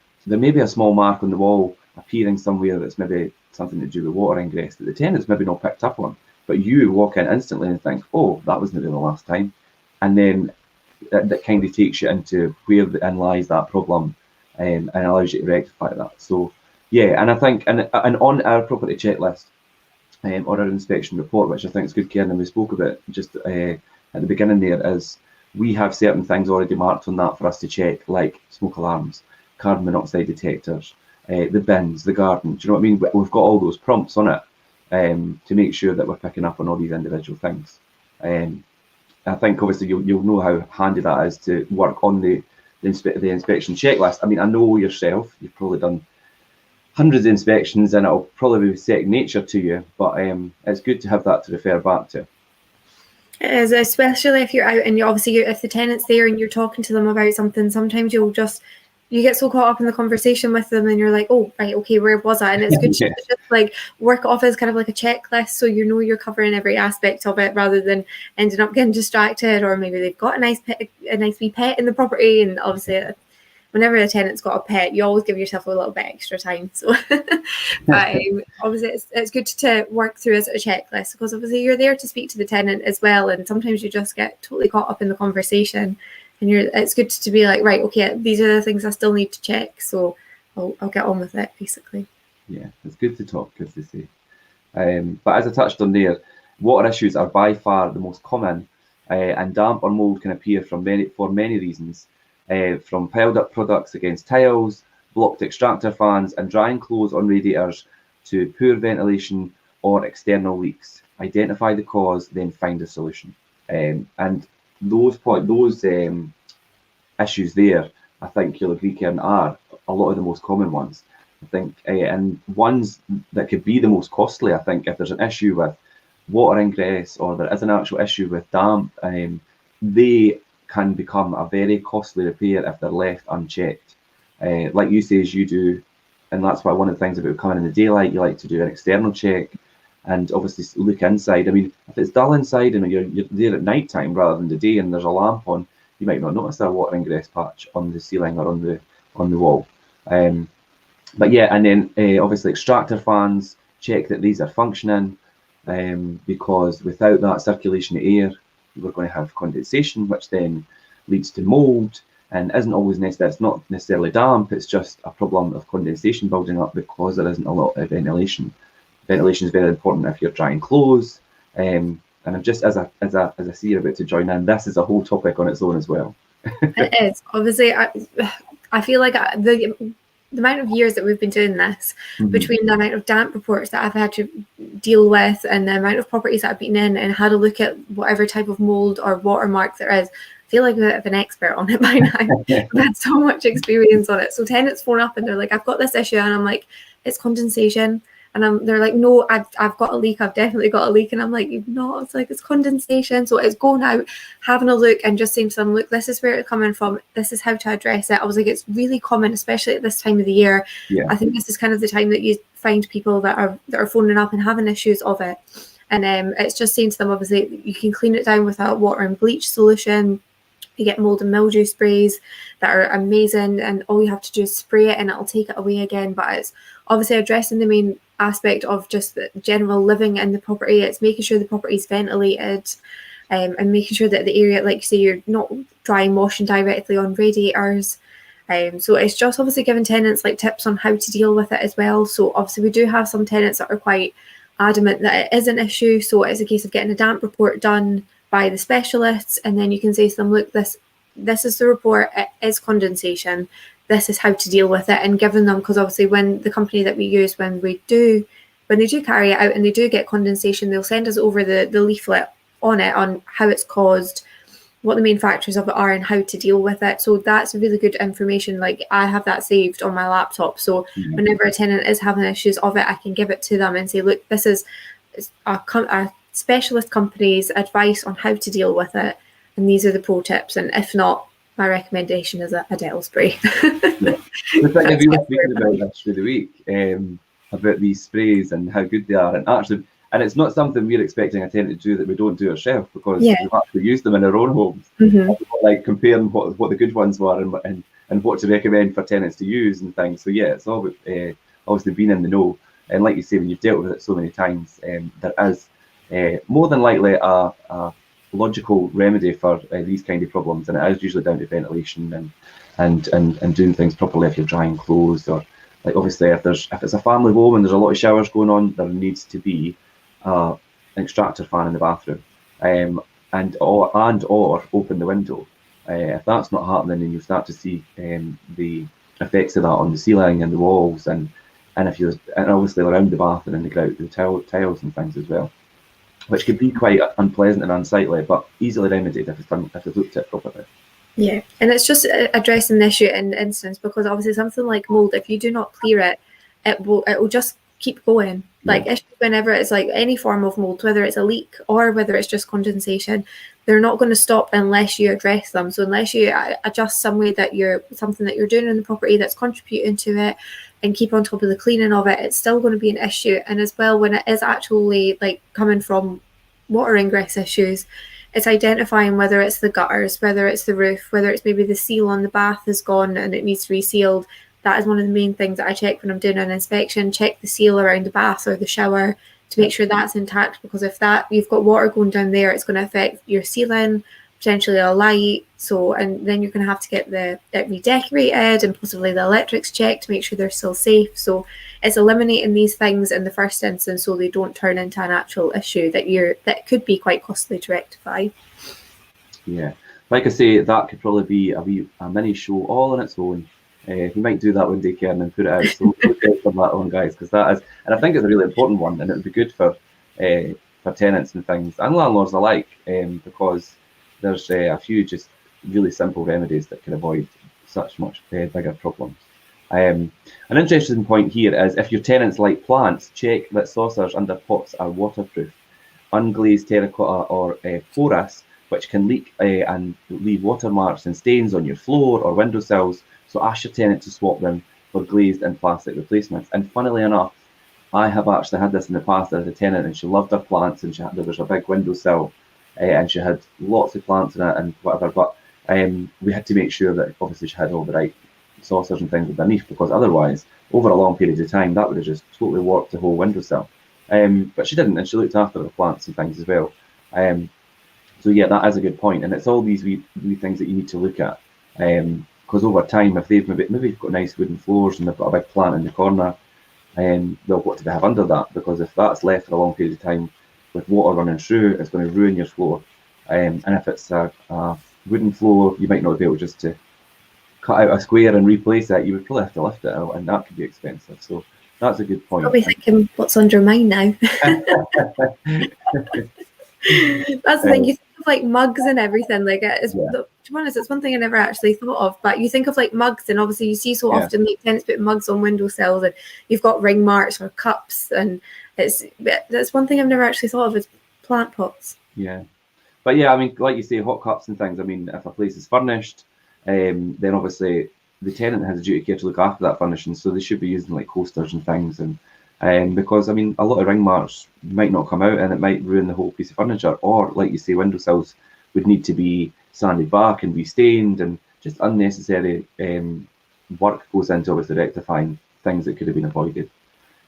a small mark on the wall appearing somewhere that's maybe something to do with water ingress that the tenant's maybe not picked up on, but you walk in instantly and think, oh, that wasn't there the last time, and then that kind of takes you into where lies that problem, and allows you to rectify that. So yeah, and I think and on our property checklist, or our inspection report, which I think is good, Karen, and we spoke about just at the beginning there, is we have certain things already marked on that for us to check, like smoke alarms, carbon monoxide detectors, the bins, the garden. Do you know what I mean? We've got all those prompts on it to make sure that we're picking up on all these individual things. I think obviously you'll know how handy that is to work on the inspection checklist. I mean, I know yourself, you've probably done hundreds of inspections, and it'll probably be second nature to you, but it's good to have that to refer back to. It is, especially if you're out and if the tenant's there and you're talking to them about something, sometimes you get so caught up in the conversation with them and you're like, oh, right, okay, where was I? And it's good to just like work off as kind of like a checklist, so you know you're covering every aspect of it, rather than ending up getting distracted, or maybe they've got a nice wee pet in the property. And obviously whenever a tenant's got a pet, you always give yourself a little bit extra time. So but obviously it's good to work through as a checklist, because obviously you're there to speak to the tenant as well, and sometimes you just get totally caught up in the conversation. And it's good to be like, right, okay, these are the things I still need to check, so I'll get on with it, basically. Yeah, it's good to talk, good to say. But as I touched on there, water issues are by far the most common, and damp or mold can appear for many reasons. from piled up products against tiles, blocked extractor fans, and drying clothes on radiators, to poor ventilation or external leaks. Identify the cause, then find a solution. And those issues there, I think you'll agree, Karen, are a lot of the most common ones. I think, and ones that could be the most costly. I think if there's an issue with water ingress or there is an actual issue with damp, they can become a very costly repair if they're left unchecked. Like you say, as you do, and that's why one of the things about coming in the daylight, you like to do an external check and obviously look inside. I mean, if it's dull inside and you're there at night time rather than the day and there's a lamp on, you might not notice a water ingress patch on the ceiling or on the wall. But yeah, and then obviously extractor fans, check that these are functioning, because without that circulation of air, we're going to have condensation, which then leads to mold, and isn't always necessary. It's not necessarily damp. It's just a problem of condensation building up because there isn't a lot of ventilation. Ventilation is very important if you're drying clothes. And I'm just as I see you're about to join in, this is a whole topic on its own as well. It is. Obviously, I feel like the amount of years that we've been doing this, between the amount of damp reports that I've had to deal with and the amount of properties that I've been in and had a look at whatever type of mold or watermark there is, I feel like I'm a bit of an expert on it by now. I've had so much experience on it. So tenants phone up and they're like, I've got this issue, and I'm like, it's condensation. And they're like, no, I've got a leak. I've definitely got a leak. And I'm like, you've not. It's like, it's condensation. So it's going out, having a look, and just saying to them, look, this is where it's coming from. This is how to address it. I was like, it's really common, especially at this time of the year. Yeah. I think this is kind of the time that you find people that are phoning up and having issues of it. And it's just saying to them, obviously, you can clean it down with a water and bleach solution. You get mold and mildew sprays that are amazing, and all you have to do is spray it and it'll take it away again. But it's obviously addressing the main aspect of just the general living in the property. It's making sure the property is ventilated, and making sure that the area, like you say, you're not drying washing directly on radiators. So it's just obviously giving tenants like tips on how to deal with it as well. So obviously we do have some tenants that are quite adamant that it is an issue. So it's a case of getting a damp report done by the specialists, and then you can say to them, look, this is the report, it is condensation, this is how to deal with it, and giving them, because obviously when the company that we use, when they do carry it out and they do get condensation, they'll send us over the leaflet on it, on how it's caused, what the main factors of it are, and how to deal with it. So that's really good information. Like, I have that saved on my laptop, so whenever a tenant is having issues of it, I can give it to them and say, look, this is a specialist company's advice on how to deal with it, and these are the pro tips. And if not, my recommendation is a Dettol spray. The thing I've been speaking about this through the week, about these sprays and how good they are, and it's not something we're expecting a tenant to do that we don't do ourselves, because we've actually used them in our own homes. Like comparing what the good ones were and what to recommend for tenants to use and things. So yeah, it's all about obviously being in the know. And like you say, when you've dealt with it so many times, there is more than likely a logical remedy for these kind of problems, and it is usually down to ventilation and doing things properly. If you're drying clothes, or like obviously if it's a family home and there's a lot of showers going on, there needs to be an extractor fan in the bathroom, or open the window. If that's not happening, then you start to see the effects of that on the ceiling and the walls, and obviously around the bath and in the grout, the tiles and things as well, which could be quite unpleasant and unsightly, but easily remedied if it's looked at properly. Yeah, and it's just addressing the issue in instance, because obviously something like mold, if you do not clear it, it will just keep going. Like issues whenever it's like any form of mold, whether it's a leak or whether it's just condensation, they're not going to stop unless you address them. So unless you adjust something that you're doing in the property that's contributing to it, and keep on top of the cleaning of it, it's still going to be an issue. And as well, when it is actually like coming from water ingress issues, it's identifying whether it's the gutters, whether it's the roof, whether it's maybe the seal on the bath is gone and it needs resealed. That is one of the main things that I check when I'm doing an inspection. Check the seal around the bath or the shower to make sure that's intact, because if you've got water going down there, it's going to affect your ceiling, potentially a light. So, and then you're going to have to get it redecorated and possibly the electrics checked to make sure they're still safe. So it's eliminating these things in the first instance so they don't turn into an actual issue that could be quite costly to rectify. Yeah. like I say, that could probably be a mini show all on its own. We might do that one day, Karen, and put it out. So look out for that one, guys, because that is, and I think it's a really important one, and it would be good for tenants and things and landlords alike, because there's a few just really simple remedies that can avoid such much bigger problems. An interesting point here is if your tenants like plants, check that saucers under pots are waterproof. Unglazed terracotta or porous, which can leak and leave watermarks and stains on your floor or windowsills. So ask your tenant to swap them for glazed and plastic replacements. And funnily enough, I have actually had this in the past as a tenant, and she loved her plants, and there was a big windowsill, and she had lots of plants in it and whatever. But we had to make sure that obviously she had all the right saucers and things underneath, because otherwise, over a long period of time, that would have just totally warped the whole windowsill. But she didn't, and she looked after the plants and things as well. So yeah, that is a good point, and it's all these wee things that you need to look at, because over time, if they've maybe got nice wooden floors and they've got a big plant in the corner, well, what do they have under that? Because if that's left for a long period of time with water running through, it's going to ruin your floor. And if it's a wooden floor, you might not be able just to cut out a square and replace it. You would probably have to lift it out, and that could be expensive. So that's a good point. Probably thinking, what's under mine now? That's the thing. You think of like mugs and everything. Like it's, to be honest, it's one thing I never actually thought of. But you think of like mugs, and obviously you see so often like tenants put mugs on windowsills, and you've got ring marks or cups, and that's one thing I've never actually thought of is plant pots. Yeah, but yeah, I mean, like you say, hot cups and things. I mean, if a place is furnished, then obviously the tenant has a duty of care to look after that furnishing, so they should be using like coasters and things, and because I mean, a lot of ring marks might not come out, and it might ruin the whole piece of furniture. Or like you say, windowsills would need to be sanded back and restained, and just unnecessary work goes into obviously rectifying things that could have been avoided.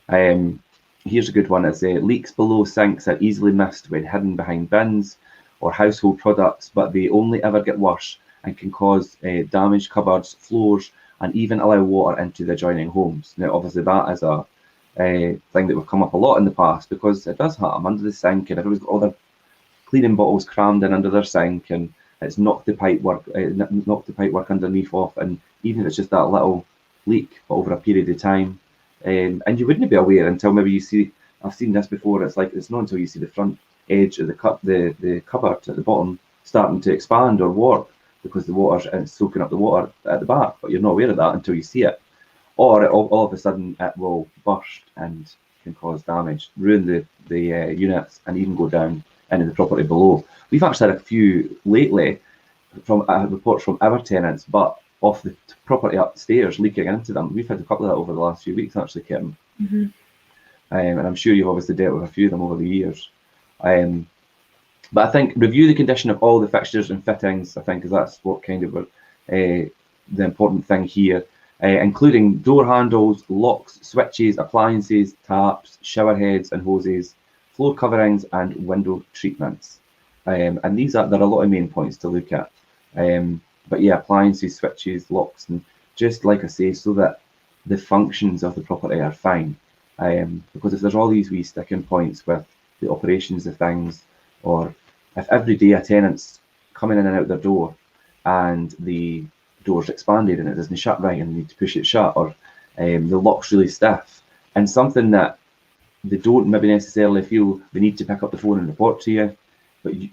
Here's a good one. It's leaks below sinks are easily missed when hidden behind bins or household products, but they only ever get worse and can cause damaged cupboards, floors, and even allow water into the adjoining homes. Now, obviously, that is a thing that will come up a lot in the past, because it does happen under the sink, and everyone's got all their cleaning bottles crammed in under their sink, and it's knocked the pipe work underneath off, and even if it's just that little leak over a period of time, and you wouldn't be aware until maybe you see. I've seen this before. It's like it's not until you see the front edge of the cupboard at the bottom starting to expand or warp, because the water's soaking up the water at the back, but you're not aware of that until you see it. Or all of a sudden it will burst and can cause damage, ruin the units, and even go down into the property below. We've actually had a few lately from reports from our tenants, but off the property upstairs leaking into them. We've had a couple of that over the last few weeks, actually, Kim. Mm-hmm. And I'm sure you've obviously dealt with a few of them over the years. But I think review the condition of all the fixtures and fittings, I think, because that's what kind of the important thing here, including door handles, locks, switches, appliances, taps, shower heads and hoses, floor coverings, and window treatments. And there are a lot of main points to look at. But yeah, appliances, switches, locks, and just like I say, so that the functions of the property are fine. Because if there's all these wee sticking points with the operations of things, or if every day a tenant's coming in and out their door and the door's expanded and it doesn't shut right and you need to push it shut, or the lock's really stiff, and something that they don't maybe necessarily feel they need to pick up the phone and report to you,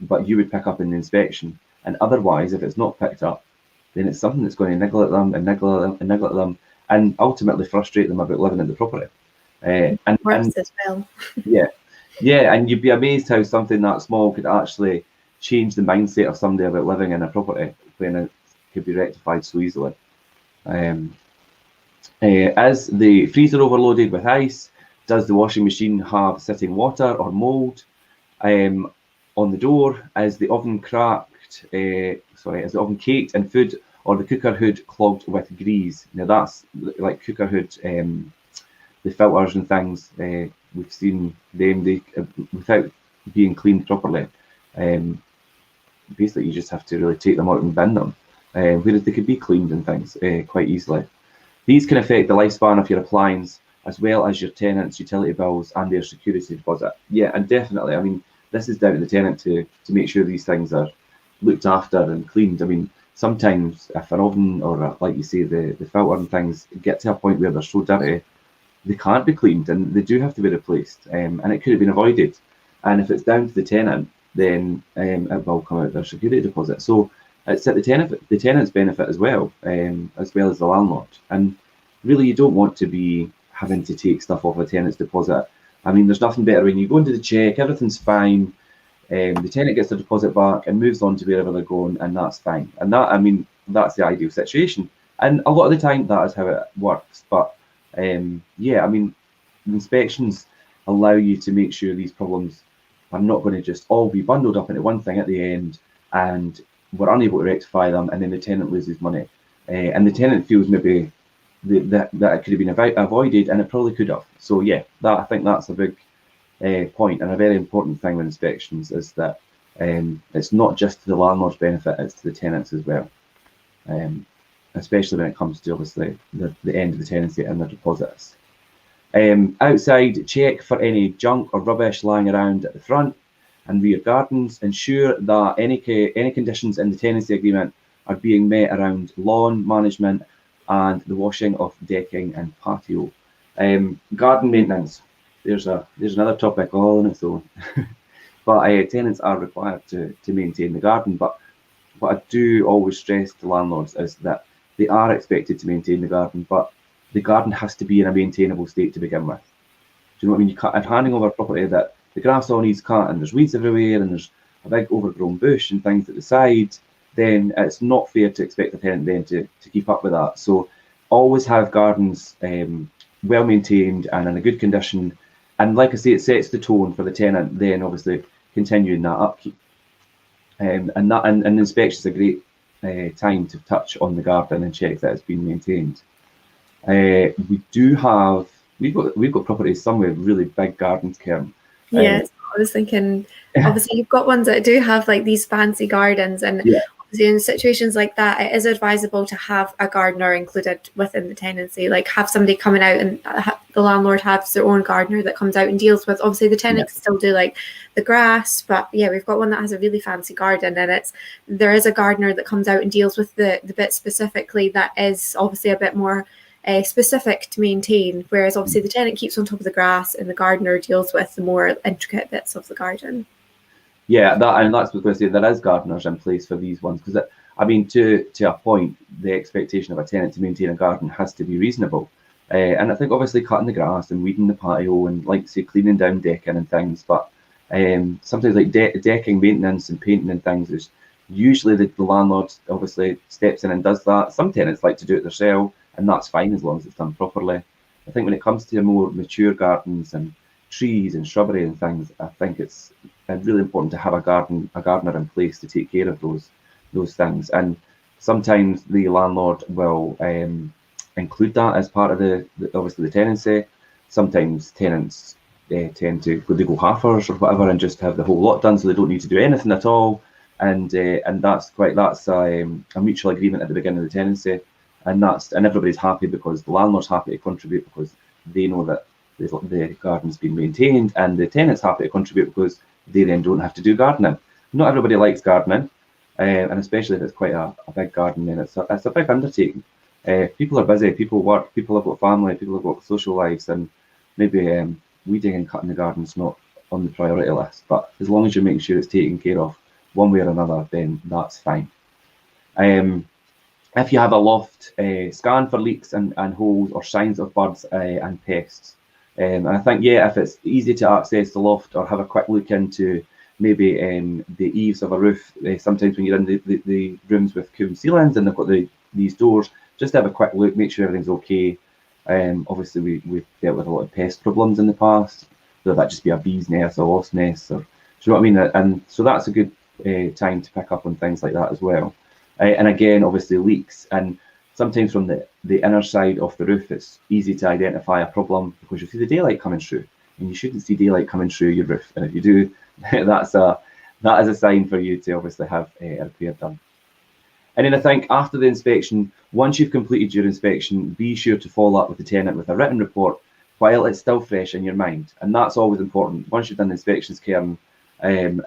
but you would pick up in the inspection. And otherwise, if it's not picked up, then it's something that's going to niggle at them and niggle at them, and ultimately frustrate them about living in the property. And as well. Yeah, and you'd be amazed how something that small could actually change the mindset of somebody about living in a property when it could be rectified so easily. Is the freezer overloaded with ice? Does the washing machine have sitting water or mold on the door? Is the oven is the oven caked in food, or the cooker hood clogged with grease? Now that's like cooker hood, the filters and things. We've seen them without being cleaned properly. Basically, you just have to really take them out and bin them, whereas they could be cleaned and things quite easily. These can affect the lifespan of your appliance, as well as your tenant's utility bills and their security deposit. Yeah, and definitely, I mean, this is down to the tenant to make sure these things are looked after and cleaned. I mean, sometimes if an oven or like you say, the filter and things get to a point where they're so dirty, they can't be cleaned and they do have to be replaced. And it could have been avoided. And if it's down to the tenant, then it will come out their security deposit. So it's at the tenant's benefit as well as the landlord. And really, you don't want to be having to take stuff off a tenant's deposit. I mean, there's nothing better when you go into the check, everything's fine. The tenant gets the deposit back and moves on to wherever they're going, and that's fine. And that, I mean, that's the ideal situation. And a lot of the time, that is how it works. But yeah, I mean, inspections allow you to make sure these problems are not going to just all be bundled up into one thing at the end, and we're unable to rectify them, and then the tenant loses money. And the tenant feels maybe that it could have been avoided, and it probably could have. So yeah, I think that's a big point and a very important thing with inspections, is that it's not just to the landlord's benefit, it's to the tenants as well, especially when it comes to obviously the end of the tenancy and their deposits. Outside, check for any junk or rubbish lying around at the front and rear gardens. Ensure that any conditions in the tenancy agreement are being met around lawn management and the washing of decking and patio. Garden maintenance. There's another topic all on its own. But tenants are required to maintain the garden. But what I do always stress to landlords is that they are expected to maintain the garden, but the garden has to be in a maintainable state to begin with. Do you know what I mean? If handing over a property that the grass all needs cut and there's weeds everywhere and there's a big overgrown bush and things at the side, then it's not fair to expect the tenant then to keep up with that. So always have gardens well maintained and in a good condition. And like I say, it sets the tone for the tenant, then obviously continuing that upkeep. And inspection is a great time to touch on the garden and check that it's been maintained. We've got properties somewhere with really big gardens, Karen. Yes, I was thinking, obviously you've got ones that do have like these fancy gardens, and obviously in situations like that, it is advisable to have a gardener included within the tenancy, like have somebody coming out, and the landlord has their own gardener that comes out and deals with, obviously the tenants still do like the grass, but yeah, we've got one that has a really fancy garden, and there is a gardener that comes out and deals with the bit specifically that is obviously a bit more specific to maintain, whereas obviously the tenant keeps on top of the grass and the gardener deals with the more intricate bits of the garden. Yeah, that's what I was going to say. There is gardeners in place for these ones, because I mean, to a point, the expectation of a tenant to maintain a garden has to be reasonable. And I think obviously cutting the grass and weeding the patio and, like say, cleaning down decking and things, but sometimes like decking maintenance and painting and things is usually the landlord obviously steps in and does that. Some tenants like to do it themselves, and that's fine as long as it's done properly. I think when it comes to more mature gardens and trees and shrubbery and things, I think it's really important to have a gardener in place to take care of those things. And sometimes the landlord will include that as part of obviously the tenancy. Sometimes tenants tend to go halfers or whatever and just have the whole lot done, so they don't need to do anything at all. And that's a mutual agreement at the beginning of the tenancy. And everybody's happy because the landlord's happy to contribute because they know that the garden's been maintained, and the tenant's happy to contribute because they then don't have to do gardening. Not everybody likes gardening, and especially if it's quite a big garden, then it's a big undertaking. People are busy, people work, people have got family, people have got social lives, and maybe weeding and cutting the garden's not on the priority list. But as long as you make sure it's taken care of one way or another, then that's fine. If you have a loft, scan for leaks and holes or signs of birds and pests. And I think, if it's easy to access the loft, or have a quick look into maybe the eaves of a roof. Sometimes when you're in the rooms with cool ceilings and they've got these doors, just have a quick look, make sure everything's okay. Obviously, we've dealt with a lot of pest problems in the past, whether that just be a bee's nest or wasp nest, or do you know what I mean? And so that's a good time to pick up on things like that as well. And again, obviously leaks, and sometimes from the inner side of the roof, it's easy to identify a problem because you see the daylight coming through, and you shouldn't see daylight coming through your roof. And if you do, that is a sign for you to obviously have a repair done. And then I think after the inspection, once you've completed your inspection, be sure to follow up with the tenant with a written report while it's still fresh in your mind. And that's always important. Once you've done the inspections, Karen,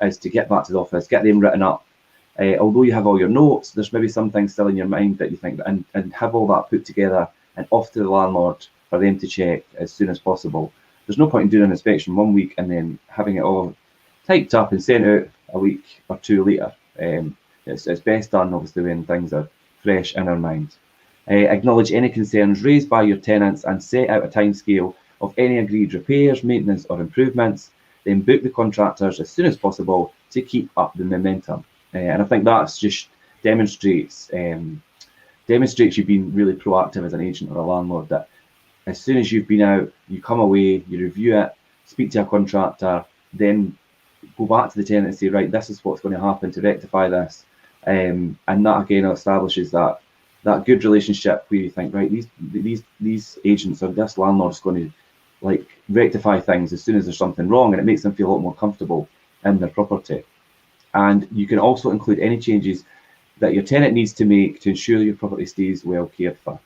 is to get back to the office, get them written up, although you have all your notes, there's maybe some things still in your mind that you think, and have all that put together and off to the landlord for them to check as soon as possible. There's no point in doing an inspection 1 week and then having it all typed up and sent out a week or two later. It's best done, obviously, when things are fresh in our mind. Acknowledge any concerns raised by your tenants and set out a timescale of any agreed repairs, maintenance or improvements. Then book the contractors as soon as possible to keep up the momentum. And I think that's just demonstrates you being really proactive as an agent or a landlord, that as soon as you've been out, you come away, you review it, speak to a contractor, then go back to the tenant and say, right, this is what's going to happen to rectify this. And that again establishes that good relationship where you think, right, these agents or this landlord's going to like rectify things as soon as there's something wrong, and it makes them feel a lot more comfortable in their property. And you can also include any changes that your tenant needs to make to ensure your property stays well cared for.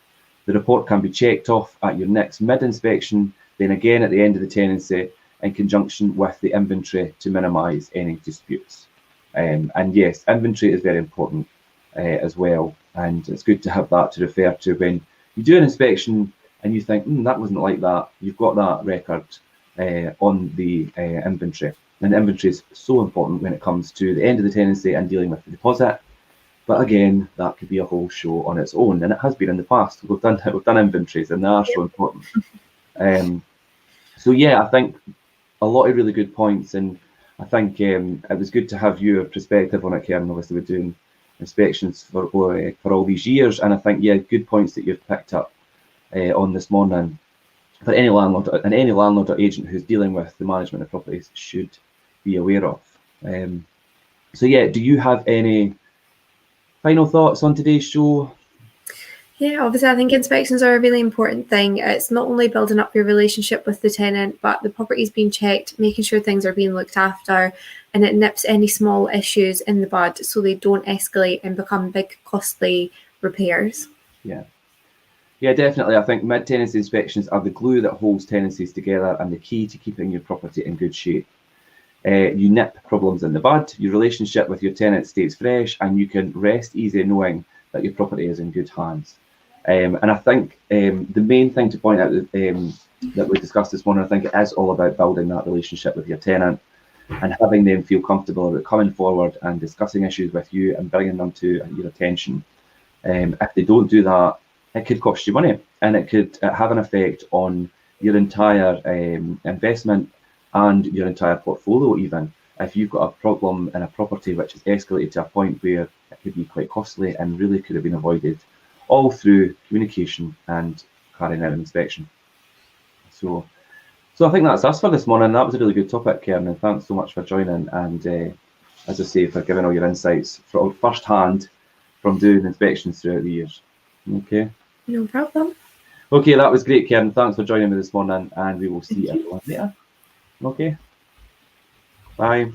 The report can be checked off at your next mid-inspection, then again at the end of the tenancy, in conjunction with the inventory to minimise any disputes. And yes, inventory is very important as well, and it's good to have that to refer to when you do an inspection and you think, that wasn't like that. You've got that record on the inventory. And inventory is so important when it comes to the end of the tenancy and dealing with the deposit. But again, that could be a whole show on its own, and it has been in the past. We've done inventories, and they are so important. So yeah, I think a lot of really good points, and I think it was good to have your perspective on it, Karen. Obviously, we're doing inspections for all these years, and I think good points that you've picked up on this morning for any landlord or agent who's dealing with the management of properties should be aware of. So yeah, do you have any final thoughts on today's show? Yeah, obviously, I think inspections are a really important thing. It's not only building up your relationship with the tenant, but the property's being checked, making sure things are being looked after, and it nips any small issues in the bud so they don't escalate and become big, costly repairs. Yeah, definitely. I think mid-tenancy inspections are the glue that holds tenancies together and the key to keeping your property in good shape. You nip problems in the bud, your relationship with your tenant stays fresh, and you can rest easy knowing that your property is in good hands. And I think the main thing to point out that we discussed this morning, I think it is all about building that relationship with your tenant and having them feel comfortable about coming forward and discussing issues with you and bringing them to your attention. If they don't do that, it could cost you money, and it could have an effect on your entire investment and your entire portfolio. Even if you've got a problem in a property which has escalated to a point where it could be quite costly and really could have been avoided, all through communication and carrying out an inspection. So I think that's us for this morning. That was a really good topic, Karen, and thanks so much for joining, and as I say, for giving all your insights for first hand from doing inspections throughout the years. Okay. No problem. Okay, that was great, Karen. Thanks for joining me this morning, and we will see everyone later. Okay. Bye.